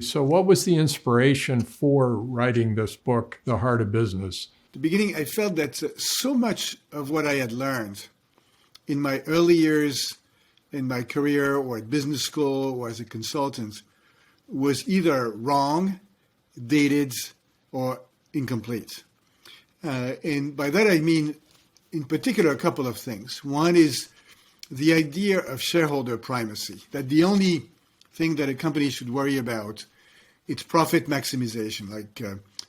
So what was the inspiration for writing this book, The Heart of Business? At the beginning, I felt that so much of what I had learned in my early years in my career or at business school or as a consultant was either wrong, dated, or incomplete. And by that I mean, in particular, a couple of things. One is the idea of shareholder primacy, that the only thing that a company should worry about is profit maximization, like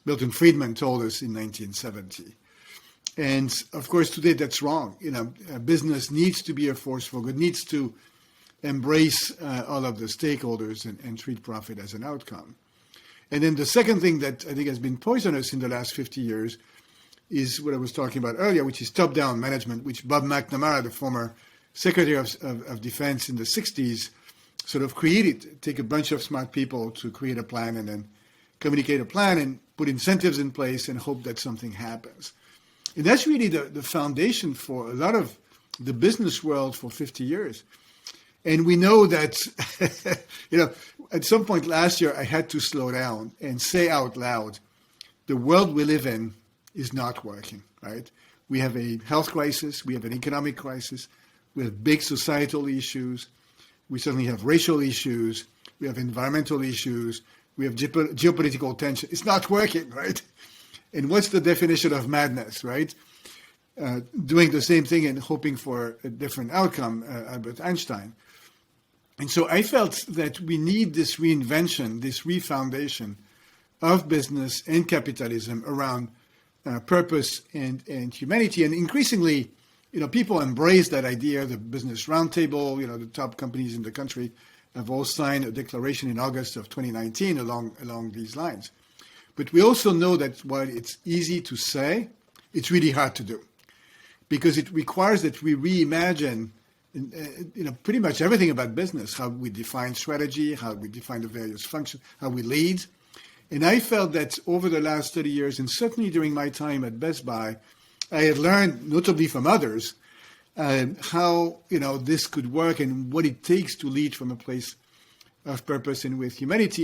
Milton Friedman told us in 1970. And of course, today that's wrong. A business needs to be a force for good, needs to embrace all of the stakeholders and treat profit as an outcome. And then the second thing that I think has been poisonous in the last 50 years is what I was talking about earlier, which is top-down management, which Bob McNamara, the former Secretary of Defense in the 60s, sort of created. Take a bunch of smart people to create a plan and then communicate a plan and put incentives in place and hope that something happens. And that's really the foundation for a lot of the business world for 50 years. And we know that, at some point last year, I had to slow down and say out loud, the world we live in is not working, right? We have a health crisis. We have an economic crisis. We have big societal issues. We certainly have racial issues. We have environmental issues. We have geopolitical tension. It's not working, right? And what's the definition of madness, right? Doing the same thing and hoping for a different outcome, Albert Einstein. And so I felt that we need this reinvention, this refoundation of business and capitalism around purpose and humanity. And increasingly, people embrace that idea. The Business Roundtable, the top companies in the country have all signed a declaration in August of 2019 along these lines. But we also know that while it's easy to say, it's really hard to do, because it requires that we reimagine pretty much everything about business, how we define strategy, how we define the various functions, how we lead. And I felt that over the last 30 years, and certainly during my time at Best Buy, I had learned, notably from others, how this could work and what it takes to lead from a place of purpose and with humanity.